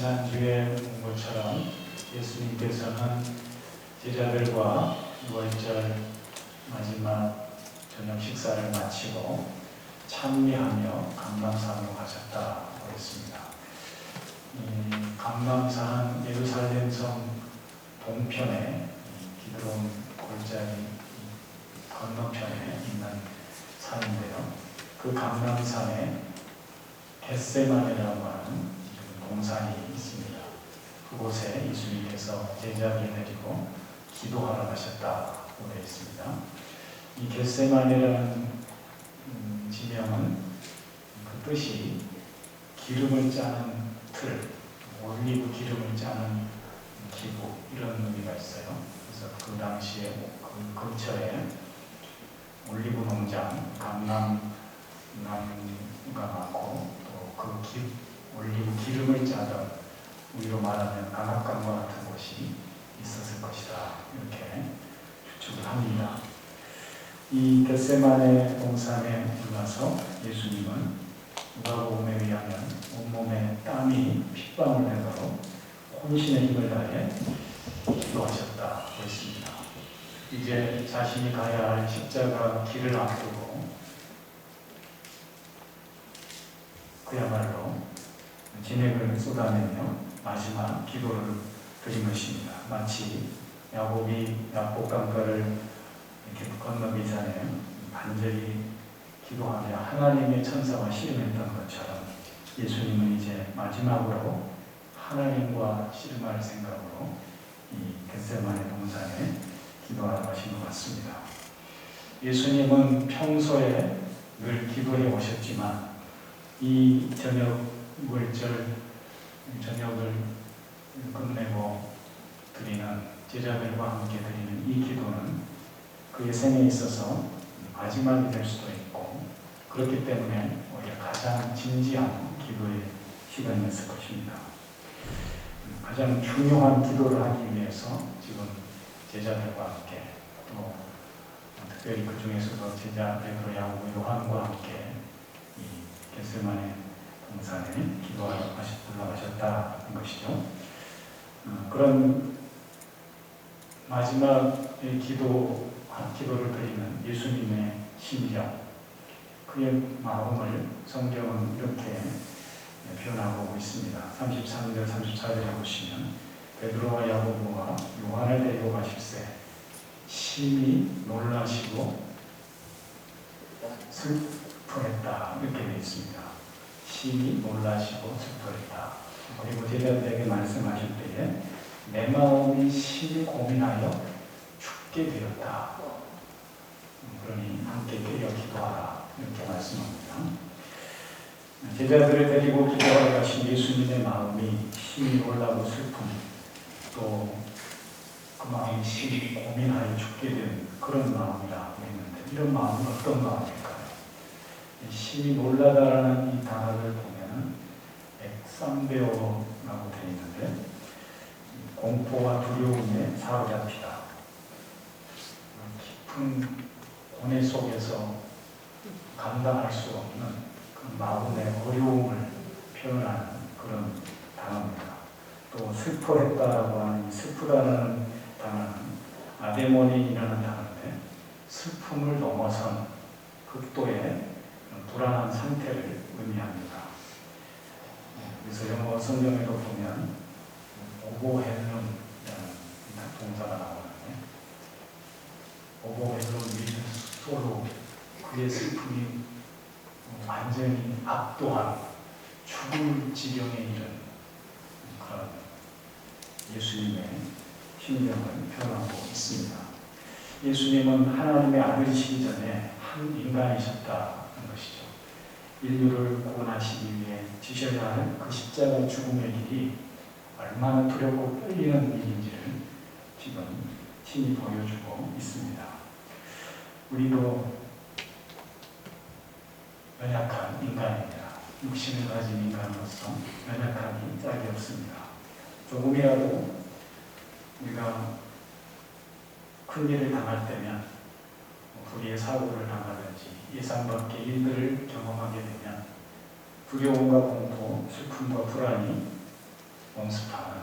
지난주에 본 것처럼 예수님께서는 제자들과 6월절 마지막 저녁 식사를 마치고 찬미하며 감람산으로 가셨다고 했습니다. 이 감람산은 예루살렘성 동편에 기드론 골짜기 건너편에 있는 산인데요. 그 감람산에 겟세마네라고 하는 동산이 있습니다. 그곳에 예수님께서 제자를 데리고 기도하러 가셨다고 되어 있습니다. 이 겟세마네라는 지명은 그 뜻이 기름을 짜는 틀, 올리브 기름을 짜는 기구, 이런 의미가 있어요. 그래서 그 당시에 그 근처에 올리브 농장, 감람나무가 많고 또 그 올리브 기름을 짜던, 우리로 말하면 강압강과 같은 곳이 있었을 것이다, 이렇게 추측을 합니다. 이 겟세마네 동산에 올라서 예수님은 누가복음에 의하면 온몸에 땀이 핏방울 되도록 혼신의 힘을 다해 기도하셨다고 했습니다. 이제 자신이 가야 할 십자가 길을 앞두고 그야말로 진액을 쏟아내며 마지막 기도를 드린 것입니다. 마치 야곱이 야복강가를 이렇게 건너기 전에 간절히 기도하며 하나님의 천사와 씨름했던 것처럼 예수님은 이제 마지막으로 하나님과 씨름할 생각으로 이 겟세마네 동산에 기도하러 가신 것 같습니다. 예수님은 평소에 늘 기도해 오셨지만 이 저녁을 끝내고 드리는, 제자들과 함께 드리는 이 기도는 그의 생에 있어서 마지막이 될 수도 있고, 그렇기 때문에 오히려 가장 진지한 기도의 시간이었을 것입니다. 가장 중요한 기도를 하기 위해서 지금 제자들과 함께, 또 특별히 그 중에서도 제자 베드로, 야고보, 요한과 함께 이 겟세마네 동산에 기도하러 올라가셨다는 것이죠. 그런 마지막의 기도를 드리는 예수님의 심정, 그의 마음을 성경은 이렇게 표현하고 있습니다. 33절, 34절에 보시면 베드로와 야고보와 요한을 데리고 가실새 심히 놀라시고 슬퍼했다, 이렇게 되어 있습니다. 심히 놀라시고 슬퍼했다. 그리고 제자들에게 말씀하실 때에 내 마음이 심히 고민하여 죽게 되었다. 그러니 함께 깨어 기도하라, 이렇게 말씀합니다. 제자들을 데리고 기도하러 가신 예수님의 마음이 심히 놀라고 슬픔, 또 그 마음이 심히 고민하여 죽게 된 그런 마음이라고 했는데, 이런 마음은 어떤 마음일까요? 심히 놀라다라는 이 단어를 보면 엑삼베오라고 되어 있는데, 공포와 두려움에 사로잡히다, 깊은 고뇌 속에서 감당할 수 없는 그 마음의 어려움을 표현하는 그런 단어입니다. 또 슬퍼했다라고 하는 이 슬프다라는 단어는 아데모닌이라는 단어인데, 슬픔을 넘어선 극도의 불안한 상태를 의미합니다. 그래서 영어 성경에도 보면 오버헬름이라는 동사가 나오는데, 오버헬름 위드 소로, 그의 슬픔이 완전히 압도한 죽을 지경에 이른 그런 예수님의 심정을 표현하고 있습니다. 예수님은 하나님의 아들이시기 전에 한 인간이셨다는 것이죠. 인류를 구원하시기 위해 지셔야 할 그 십자가 죽음의 길이 얼마나 두렵고 떨리는 일인지를 지금 친히 보여주고 있습니다. 우리도 연약한 인간입니다. 육신을 가진 인간으로서 연약하기 짝이 없습니다. 조금이라도 우리가 큰 일을 당할 때면, 불의의 사고를 당하든지 예상 밖의 일들을 경험하게 되면 두려움과 공포, 슬픔과 불안이 원습하는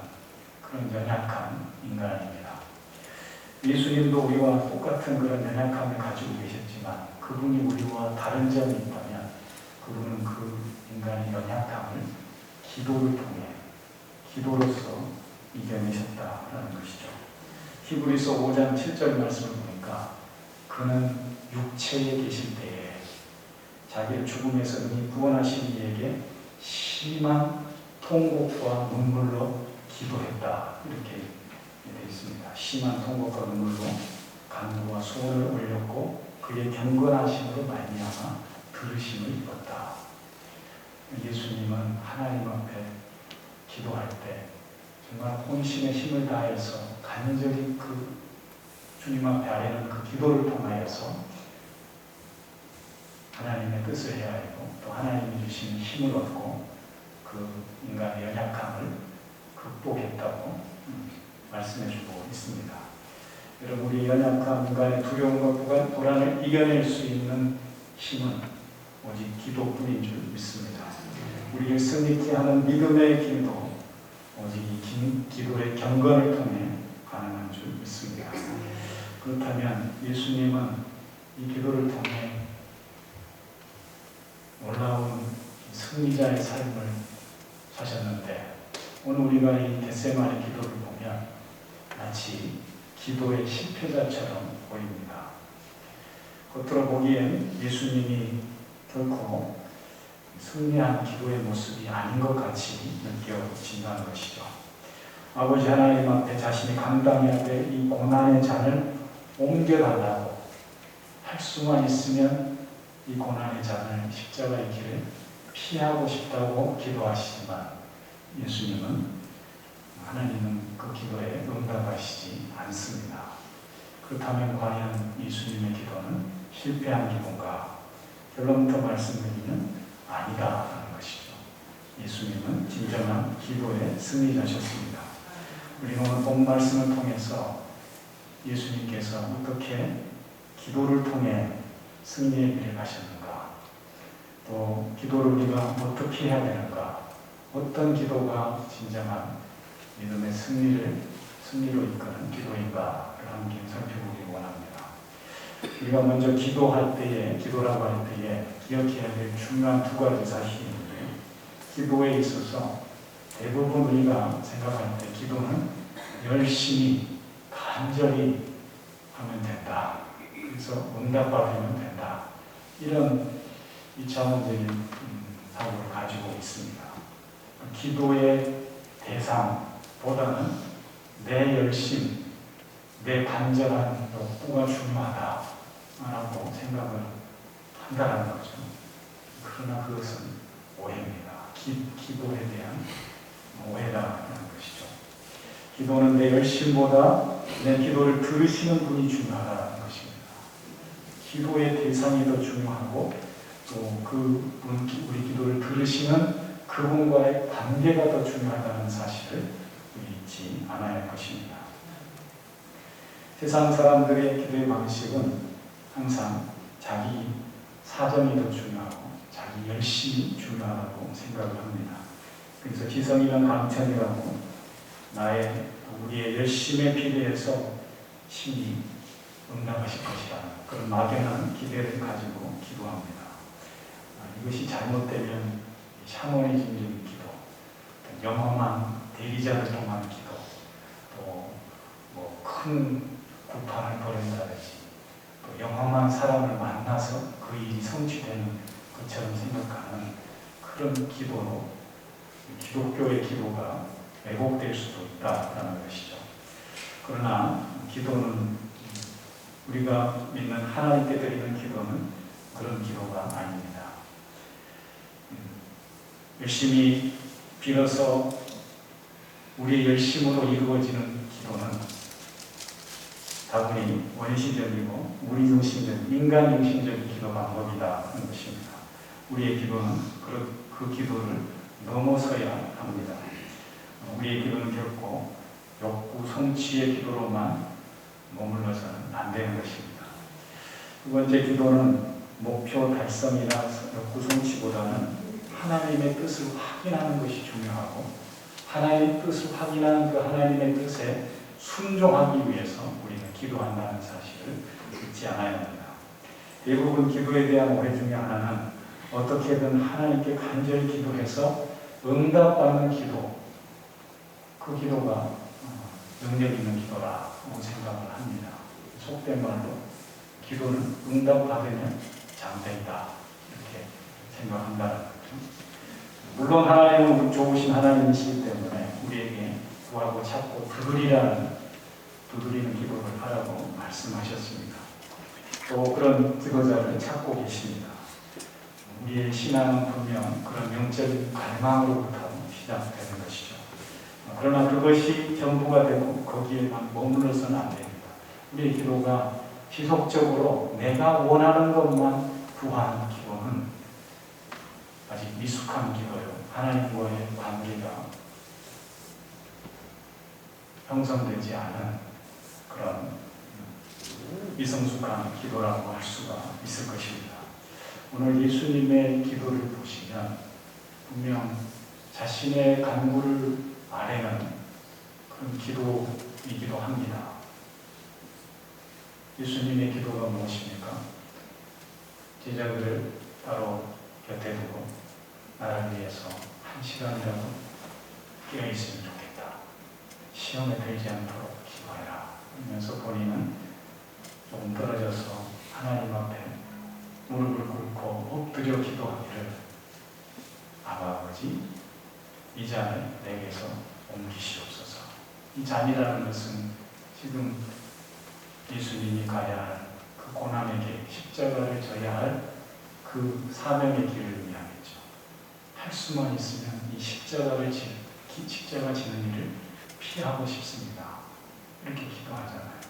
그런 연약한 인간입니다. 예수님도 우리와 똑같은 그런 연약함을 가지고 계셨지만 그분이 우리와 다른 점이 있다면 그분은 그 인간의 연약함을 기도를 통해 기도로서 이겨내셨다라는 것이죠. 히브리서 5장 7절 말씀을 보니까 그는 육체에 계실 때에 자기를 죽음에서 능히 구원하신 이에게 심한 통곡과 눈물로 기도했다. 이렇게 되어 있습니다. 심한 통곡과 눈물로 간구와 소원을 올렸고 그의 경건하심으로 말미암아 들으심을 입었다. 예수님은 하나님 앞에 기도할 때 정말 혼신의 힘을 다해서 간절히 그 주님 앞에 아뢰는 그 기도를 통하여서 하나님의 뜻을 헤아리고 또 하나님이 주시는 힘을 얻고 그 인간의 연약함을 극복했다고 말씀해주고 있습니다. 여러분, 우리 연약함, 인간의 두려움과 불안을 이겨낼 수 있는 힘은 오직 기도뿐인 줄 믿습니다. 우리를 승리케 하는 믿음의 기도, 오직 이 기도의 경건을 통해 가능한 줄 믿습니다. 그렇다면 예수님은 이 기도를 통해 놀라운 승리자의 삶을 사셨는데 오늘 우리가 이 겟세마네 기도를 보면 마치 기도의 실패자처럼 보입니다. 겉으로 보기엔 예수님이 결코 승리한 기도의 모습이 아닌 것 같이 느껴진다는 것이죠. 아버지 하나님 앞에 자신이 감당해야 될 이 고난의 잔을 옮겨달라고 할 수만 있으면 이 고난의 잔을 십자가의 길을 피하고 싶다고 기도하시지만 예수님은 하나님은 그 기도에 응답하시지 않습니다. 그렇다면 과연 예수님의 기도는 실패한 기도인가? 결론부터 말씀드리면 아니다라는 것이죠. 예수님은 진정한 기도의 승리자셨습니다. 우리는 오늘 본 말씀을 통해서 예수님께서 어떻게 기도를 통해 승리의 길을 가셨는가, 또 기도를 우리가 어떻게 해야 되는가, 어떤 기도가 진정한 믿음의 승리로 이끄는 기도인가를 함께 살펴보기 원합니다. 우리가 먼저 기도라고 할 때에 기억해야 될 중요한 두 가지 사실이 있는데, 기도에 있어서 대부분 우리가 생각할 때 기도는 열심히 간절히 하면 된다. 그래서 응답받으면 된다. 이런 2차원적인 사고를 가지고 있습니다. 기도의 대상보다는 내 열심, 내 간절한 욕구가 중요하다라고 생각을 한다는 거죠. 그러나 그것은 오해입니다. 기도에 대한 오해라는 것이죠. 기도는 내 열심보다 내 기도를 들으시는 분이 중요하다는 것입니다. 기도의 대상이 더 중요하고 또 우리 기도를 들으시는 그분과의 관계가 더 중요하다는 사실을 우리 잊지 않아야 할 것입니다. 세상 사람들의 기도의 방식은 항상 자기 사정이 더 중요하고 자기 열심이 중요하다고 생각을 합니다. 그래서 지성이면 강천이라고 우리의 열심에 비례해서 신이 응답하실 것이라는 그런 막연한 기대를 가지고 기도합니다. 이것이 잘못되면 샤머니즘적인 기도, 영험한 대리자를 통한 기도, 또 큰 구판을 벌인다든지, 또 영험한 사람을 만나서 그 일이 성취되는 것처럼 생각하는 그런 기도로 기독교의 기도가 왜곡될 수도 있다는 것이죠. 그러나 기도는 우리가 믿는 하나님께 드리는 기도는 그런 기도가 아닙니다. 열심히 빌어서 우리의 열심으로 이루어지는 기도는 다분히 원시적이고 우리 중심적인 인간 중심적인 기도 방법이라는 것입니다. 우리의 기도는 그 기도를 넘어서야 합니다. 우리의 기도는 결코 욕구 성취의 기도로만 머물러서는 안 되는 것입니다. 두 번째 기도는 목표 달성이나 욕구 성취보다는 하나님의 뜻을 확인하는 것이 중요하고 하나님의 뜻을 확인하는 그 하나님의 뜻에 순종하기 위해서 우리는 기도한다는 사실을 잊지 않아야 합니다. 대부분 기도에 대한 오해 중에 하나는 어떻게든 하나님께 간절히 기도해서 응답받는 기도, 그 기도가 능력 있는 기도라고 생각을 합니다. 속된 말로 기도는 응답받으면 장대이다 이렇게 생각한다는 거죠. 물론 하나님은 좋으신 하나님이시기 때문에 우리에게 구하고 찾고 두드리는 기도를 하라고 말씀하셨습니다. 또 그런 기도자를 찾고 계십니다. 우리의 신앙은 분명 그런 영적인 갈망으로부터 시작되는 것이죠. 그러나 그것이 전부가 되고 거기에만 머물러서는 안 됩니다. 우리의 기도가 지속적으로 내가 원하는 것만 구하는 기도는 아직 미숙한 기도요. 하나님과의 관계가 형성되지 않은 그런 미성숙한 기도라고 할 수가 있을 것입니다. 오늘 예수님의 기도를 보시면 분명 자신의 간구를 아뢰는 그런 기도이기도 합니다. 예수님의 기도가 무엇입니까? 제자들을 따로 곁에 두고 나를 위해서 한 시간이라도 깨어있으면 좋겠다. 시험에 들지 않도록 기도해라. 그러면서 본인은 조금 떨어져서 하나님 앞에 무릎을 꿇고 엎드려 기도하기를 아버지 이 잔을 내게서 옮기시옵소서. 이 잔이라는 것은 지금 예수님이 가야 할 그 고난의 길, 십자가를 져야 할 그 사명의 길을 의미하겠죠. 할 수만 있으면 이 십자가 지는 일을 피하고 싶습니다. 이렇게 기도하잖아요.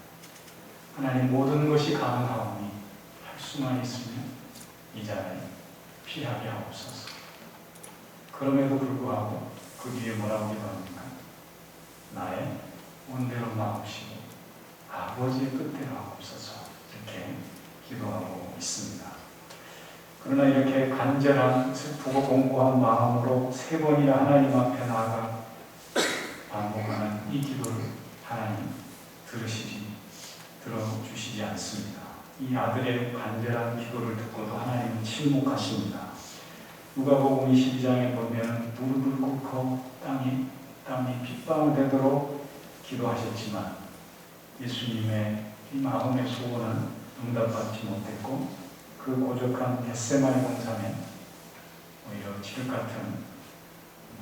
하나님 모든 것이 가능하오니 할 수만 있으면 이 잔을 피하게 하옵소서. 그럼에도 불구하고 그 뒤에 뭐라고 기도합니까? 나의 원대로 마옵시고 아버지의 뜻대로 하옵소서. 이렇게 기도하고 있습니다. 그러나 이렇게 간절한 슬프고 공고한 마음으로 3번이나 하나님 앞에 나아가 반복하는 이 기도를 하나님 들어주시지 않습니다. 이 아들의 간절한 기도를 듣고도 하나님은 침묵하십니다. 누가복음 22장에 보면 무릎을 꿇고 땀이 핏방울 되도록 기도하셨지만 예수님의 이 마음의 소원은 응답받지 못했고 그 고적한 겟세마네 동산에 오히려 질 같은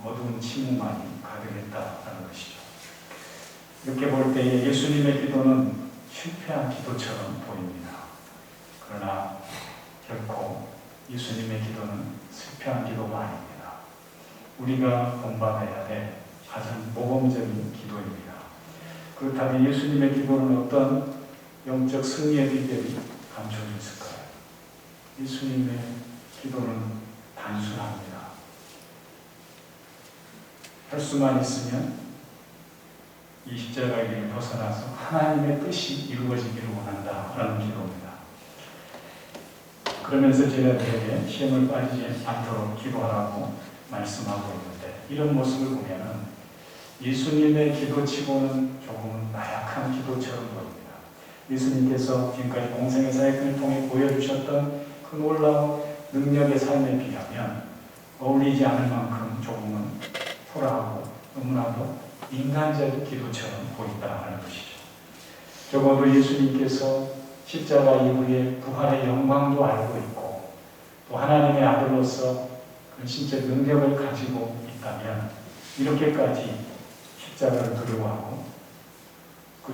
어두운 침묵만이 가득했다는 것이죠. 이렇게 볼 때에 예수님의 기도는 실패한 기도처럼 보입니다. 그러나 결코 예수님의 기도는 실패한 기도가 아닙니다. 우리가 본받아야 될 가장 모범적인 기도입니다. 그렇다면 예수님의 기도는 어떤 영적 승리의 비결이 감춰져 있을까요? 예수님의 기도는 단순합니다. 할 수만 있으면 이 십자가의 길을 벗어나서 하나님의 뜻이 이루어지기를 원한다라는 기도입니다. 그러면서 제자들에게 시험을 빠지지 않도록 기도하라고 말씀하고 있는데 이런 모습을 보면은 예수님의 기도치고는 조금은 나약한 기도처럼 보입니다. 예수님께서 지금까지 공생의 사역을 통해 보여주셨던 그 놀라운 능력의 삶에 비하면 어울리지 않을 만큼 조금은 초라하고 너무나도 인간적인 기도처럼 보인다는 것이죠. 적어도 예수님께서 십자가 이후에 부활의 영광도 알고 있고 또 하나님의 아들로서 그 신적 능력을 가지고 있다면 이렇게까지 십자가를 두려워하고 그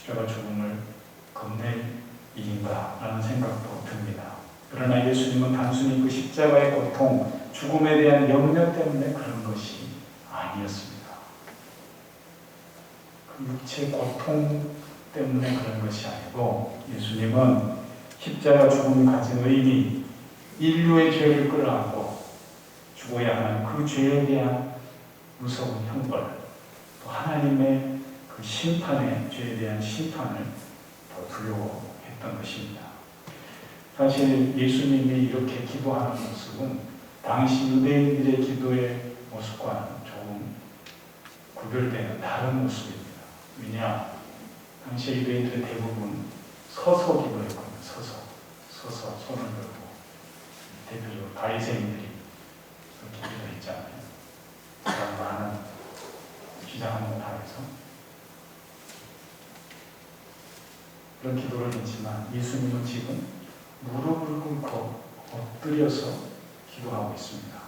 십자가 죽음을 겁낼 일인가라는 생각도 듭니다. 그러나 예수님은 단순히 그 십자가의 고통, 죽음에 대한 염려 때문에 그런 것이 아니었습니다. 그 육체 고통 때문에 그런 것이 아니고 예수님은 십자가 죽음이 가진 의미, 인류의 죄를 끌어안고 죽어야 하는 그 죄에 대한 무서운 형벌, 또 하나님의 그 죄에 대한 심판을 더 두려워했던 것입니다. 사실 예수님이 이렇게 기도하는 모습은 당시 유대인들의 기도의 모습과는 조금 구별되는 다른 모습입니다. 왜냐? 당시 유대인들의 대부분 서서 기도했거든요. 서서 손을 들고 대표적으로 바리새인들이 그렇게 기도했잖아요. 그런 많은 주장하는 것에서 그런 기도를 했지만 예수님은 지금 무릎을 꿇고 엎드려서 기도하고 있습니다.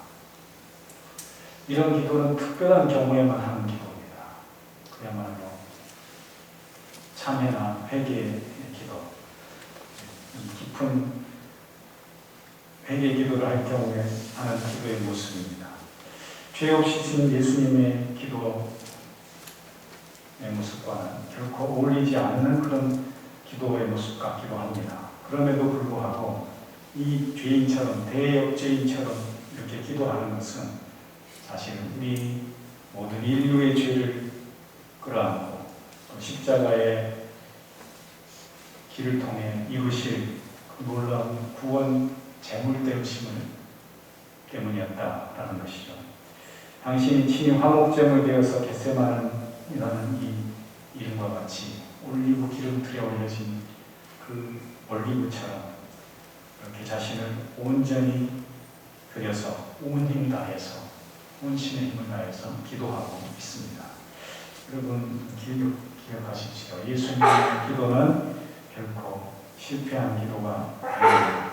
이런 기도는 특별한 경우에만 하는 기도입니다. 그야말로 참회나 회개의 기도, 깊은 회개 기도를 할 경우에 하는 기도의 모습입니다. 죄 없이 신 예수님의 기도의 모습과는 결코 어울리지 않는 그런 기도의 모습 같기도 합니다. 그럼에도 불구하고 이 죄인처럼, 대역죄인처럼 이렇게 기도하는 것은 사실 우리 모든 인류의 죄를 끌어안고 또 십자가의 길을 통해 이루실 그 놀라운 구원 재물 되심을 때문이었다라는 것이죠. 당신이 친히 화목제물 되어서 겟세마네라는 이 이름과 같이 올리브 기름틀에 올려진 그 올리브처럼 이렇게 자신을 온전히 드려서 온 힘 다해서 온 신의 힘을 다해서 기도하고 있습니다. 여러분 기억하십시오. 예수님의 기도는 결코 실패한 기도가 아닙니다.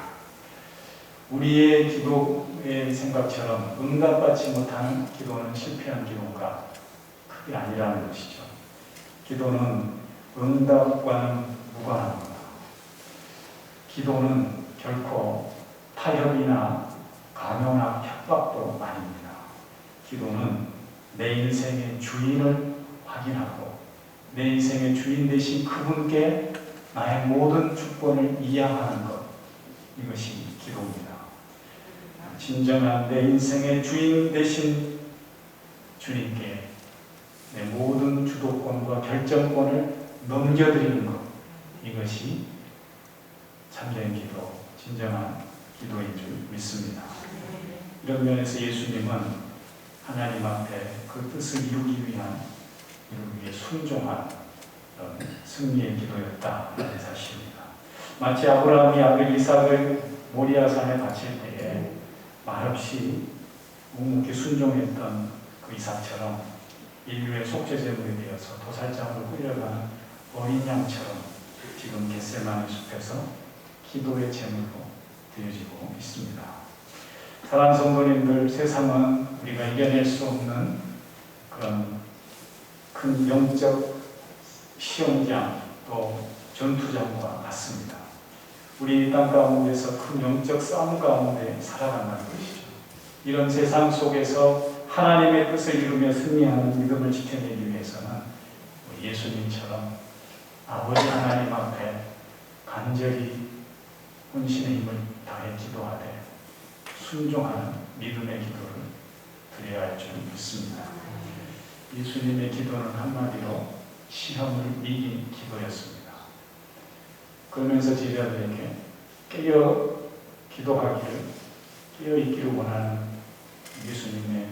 우리의 기도의 생각처럼 응답받지 못하는 기도는 실패한 기도가 크게 아니라는 것이죠. 기도는 응답과는 무관합니다. 기도는 결코 타협이나 강요나 협박도 아닙니다. 기도는 내 인생의 주인을 확인하고 내 인생의 주인 되신 그분께 나의 모든 주권을 이양하는 것, 이것이 기도입니다. 진정한 내 인생의 주인 되신 주님께 내 모든 주도권과 결정권을 넘겨드리는 것, 이것이 참된 기도, 진정한 기도인 줄 믿습니다. 이런 면에서 예수님은 하나님 앞에 그 뜻을 이루기 위해 순종한 승리의 기도였다는 사실입니다. 마치 아브라함이 아들 이삭을 모리아산에 바칠 때에 말없이 묵묵히 순종했던 그 이삭처럼 인류의 속죄제물이 되어서 도살장으로 끌려가는 어린 양처럼 지금 겟세마네 숲에서 기도의 제물로 되어지고 있습니다. 사랑하는 성도님들, 세상은 우리가 이겨낼 수 없는 그런 큰 영적 시험장 또 전투장과 같습니다. 우리 땅 가운데서 큰 영적 싸움 가운데 살아간다는 것이죠. 이런 세상 속에서 하나님의 뜻을 이루며 승리하는 믿음을 지켜내기 위해서는 예수님처럼 아버지 하나님 앞에 간절히 혼신의 힘을 다해 기도하되 순종하는 믿음의 기도를 드려야 할 줄 믿습니다. 예수님의 기도는 한마디로 시험을 이긴 기도였습니다. 그러면서 제자들에게 깨어 기도하기를, 깨어 있기를 원하는 예수님의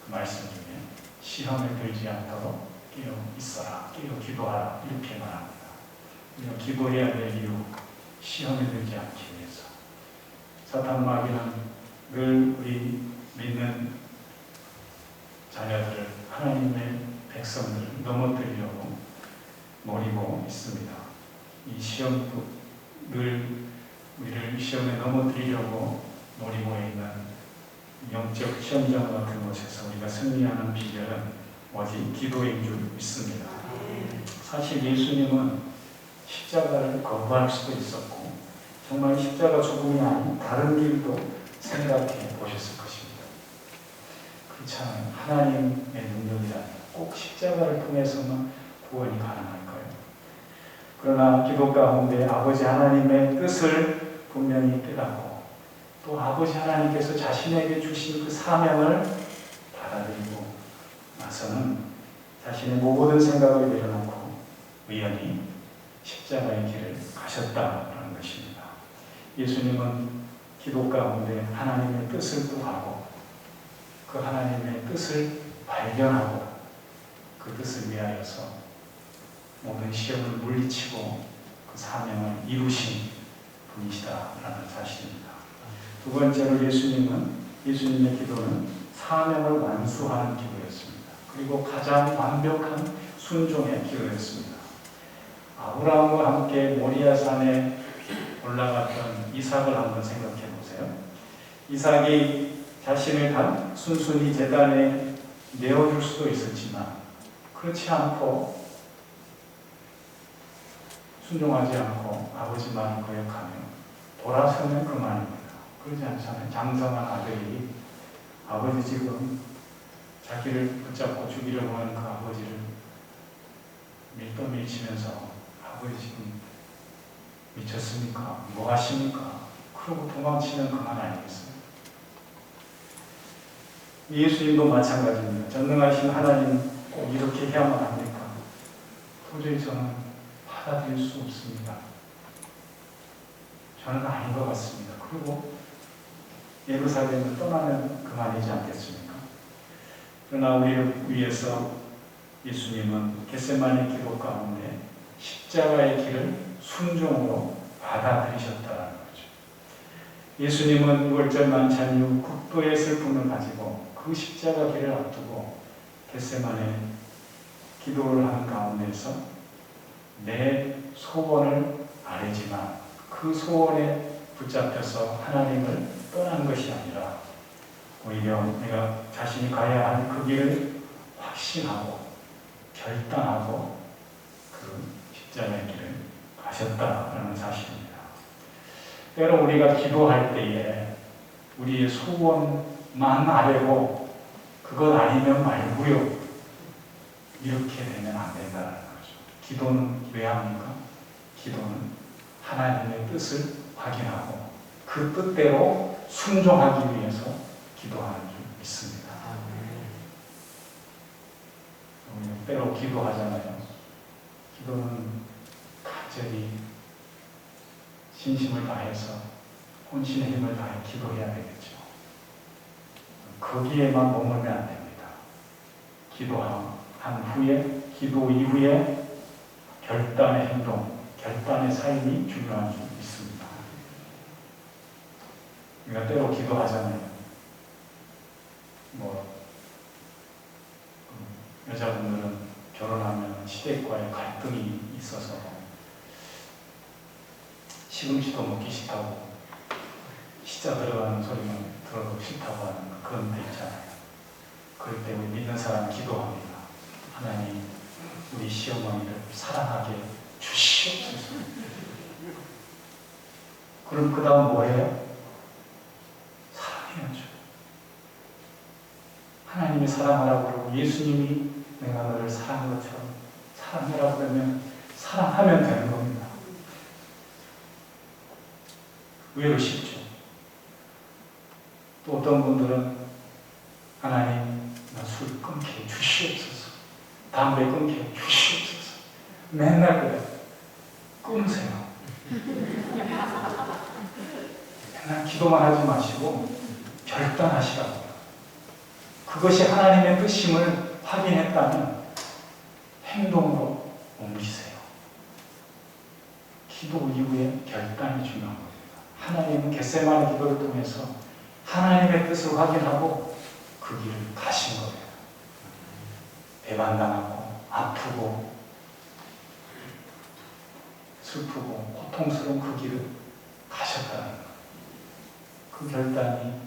그 말씀 중에 시험에 들지 않도록 깨어 있어라, 깨어 기도하라, 이렇게 말합니다. 우리가 기도해야 될 이유, 시험에 들지 않기 위해서. 사탄 마귀는 늘 우리 믿는 자녀들을, 하나님의 백성들을 넘어뜨리려고 노리고 있습니다. 이 시험도 늘 우리를 시험에 넘어뜨리려고 노리고 있는 영적 시험장 같은 곳에서 우리가 승리하는 비결은 오직 기도인 줄 믿습니다. 사실 예수님은 십자가를 거부할 수도 있었고 정말 십자가 죽음이 아닌 다른 길도 생각해 보셨을 것입니다. 그렇잖아요. 하나님의 능력이라면 꼭 십자가를 통해서만 구원이 가능할까요? 그러나 기도 가운데 아버지 하나님의 뜻을 분명히 깨닫고 또 아버지 하나님께서 자신에게 주신 그 사명을 받아들이고 나서는 자신의 모든 생각을 내려놓고 의연히 십자가의 길을 가셨다는 것입니다. 예수님은 기도 가운데 하나님의 뜻을 구하고 그 하나님의 뜻을 발견하고 그 뜻을 위하여서 모든 시험을 물리치고 그 사명을 이루신 분이시다라는 사실입니다. 두 번째로 예수님의 기도는 사명을 완수하는 기도였습니다. 그리고 가장 완벽한 순종의 기도였습니다. 아브라함과 함께 모리아산에 올라갔던 이삭을 한번 생각해 보세요. 이삭이 자신을 순순히 제단에 내어줄 수도 있었지만 그렇지 않고 순종하지 않고 아버지 말을 거역하며 돌아서면 그만입니다. 그러지 않잖아요. 장성한 아들이 아버지 지금 자기를 붙잡고 죽이려고 하는 그 아버지를 밀치면서 아버지 지금 미쳤습니까? 뭐 하십니까? 그러고 도망치면 그만 아니겠어요? 예수님도 마찬가지입니다. 전능하신 하나님 꼭 이렇게 해야만 합니까? 도저히 저는 받아들일 수 없습니다. 저는 아닌 것 같습니다. 그리고 예루살렘을 떠나면 그만이지 않겠습니까? 그러나 우리를 위해서 예수님은 겟세마네 기도 가운데 십자가의 길을 순종으로 받아들이셨다는 거죠. 예수님은 6월절 만찬 이후 극도의 슬픔을 가지고 그 십자가 길을 앞두고 겟세마네 기도를 하는 가운데서 내 소원을 아뢰지만 그 소원에 붙잡혀서 하나님을 떠난 것이 아니라 오히려 내가 자신이 가야 할 그 길을 확신하고 결단하고 그 십자가의 길을 가셨다라는 사실입니다. 때로 우리가 기도할 때에 우리의 소원만 아뢰고 그것 아니면 말고요 이렇게 되면 안 된다는 거죠. 기도는 왜 합니까? 기도는 하나님의 뜻을 확인하고 그 뜻대로 순종하기 위해서 기도하는 줄 믿습니다. 우리는 때로 기도하잖아요. 기도는 간절히 신심을 다해서 혼신의 힘을 다해 기도해야 되겠죠. 거기에만 머물면 안 됩니다. 기도한 후에, 기도 이후에 결단의 행동, 결단의 삶이 중요한 줄 믿습니다. 우리가 때로 기도하잖아요. 여자분들은 결혼하면 시댁과의 갈등이 있어서 시금치도 먹기 싫다고 시자 들어가는 소리만 들어도 싫다고 하는 그런 데 있잖아요. 그럴 때 우리 믿는 사람 기도합니다. 하나님, 우리 시어머니를 사랑하게 주시옵소서. 그럼 그 다음 뭐예요? 사랑해야죠. 하나님이 사랑하라고 그러고 예수님이 내가 너를 사랑한 것처럼 사랑해라고 그러면 사랑하면 되는 겁니다. 의외로 쉽죠. 또 어떤 분들은 하나님 나 술 끊게 주시옵소서, 담배 끊게 주시옵소서, 맨날 그래. 끊으세요. 맨날 기도만 하지 마시고 결단하시라고요. 그것이 하나님의 뜻임을 확인했다면 행동으로 옮기세요. 기도 이후에 결단이 중요한 겁니다. 하나님은 겟세마네 기도를 통해서 하나님의 뜻을 확인하고 그 길을 가신 거예요. 배반당하고 아프고 슬프고 고통스러운 그 길을 가셨다는 거예요. 그 결단이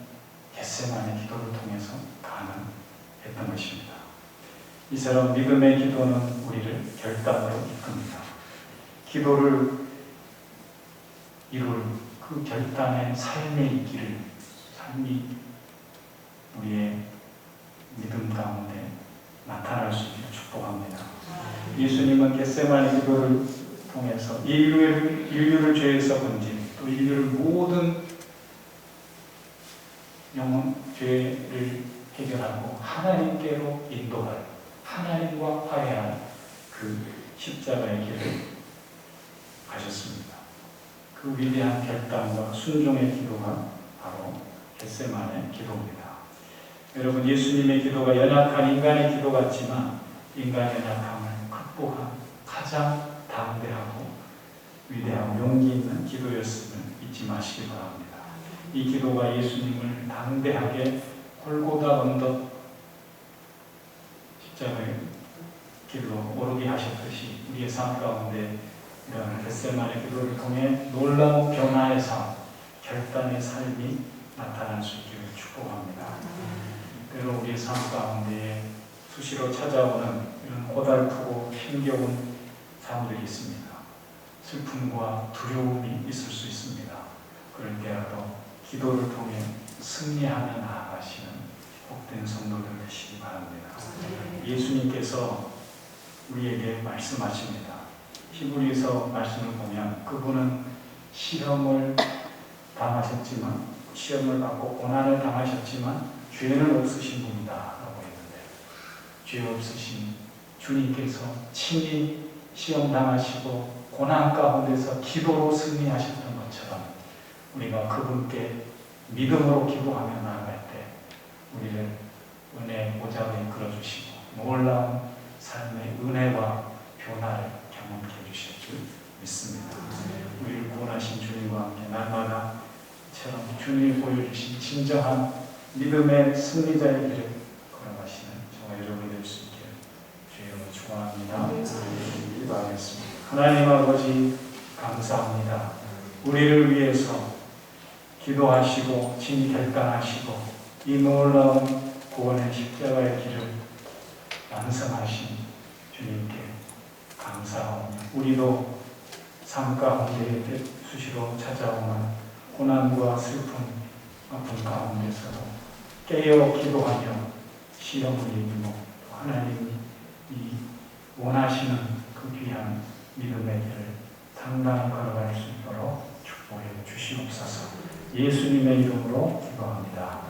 겟세마네 기도를 통해서 가능했던 것입니다. 이처럼 믿음의 기도는 우리를 결단으로 이끕니다. 기도를 이룰 그 결단의 삶의 길을, 삶이 우리의 믿음 가운데 나타날 수 있기를 축복합니다. 예수님은 겟세마네 기도를 통해서 인류를 죄에서 건진, 또 인류를 모든 영혼 죄를 해결하고 하나님께로 인도할, 하나님과 화해할 그 십자가의 길을 가셨습니다. 그 위대한 결단과 순종의 기도가 바로 겟세마네 기도입니다. 여러분, 예수님의 기도가 연약한 인간의 기도 같지만 인간의 나탐을 극복한 가장 담대하고 위대하고 용기 있는 기도였음을 잊지 마시기 바랍니다. 이 기도가 예수님을 담대하게 골고다 언덕 십자가의 길로 오르게 하셨듯이 우리의 삶 가운데 이런 겟세마네 기도를 통해 놀라운 변화의 삶, 결단의 삶이 나타날 수 있기를 축복합니다. 때로 우리의 삶 가운데 수시로 찾아오는 이런 고달프고 힘겨운 삶들이 있습니다. 슬픔과 두려움이 있을 수 있습니다. 그럴 때라도 기도를 통해 승리하며 나아가시는 복된 성도들 되시기 바랍니다. 예수님께서 우리에게 말씀하십니다. 히브리서 말씀을 보면 그분은 시험을 당하셨지만, 시험을 받고 고난을 당하셨지만 죄는 없으신 분이다 라고 했는데, 죄 없으신 주님께서 친히 시험 당하시고 고난 가운데서 기도로 승리하셨던 것처럼 우리가 그분께 믿음으로 기도하며 나아갈 때 우리를 은혜 보좌에 끌어주시고 놀라운 삶의 은혜와 변화를 경험케 해주실 줄 믿습니다. 우리를 구원하신 주님과 함께 날마다 처럼 주님이 보여주신 진정한 믿음의 승리자의 길을 걸어가시는 저와 여러분이 될 수 있기를 주님으로 축원합니다. 기도하겠습니다. 하나님 아버지 감사합니다. 우리를 위해서 기도하시고 친히 결단하시고 이 놀라운 구원의 십자가의 길을 완성하신 주님께 감사하오며, 우리도 삶 가운데 수시로 찾아오는 고난과 슬픔, 아픔 가운데서도 깨어 기도하며 시험을 이기고 하나님이 원하시는 그 귀한 믿음의 길을 당당히 걸어갈 수 있도록 축복해 주시옵소서. 예수님의 이름으로 기도합니다.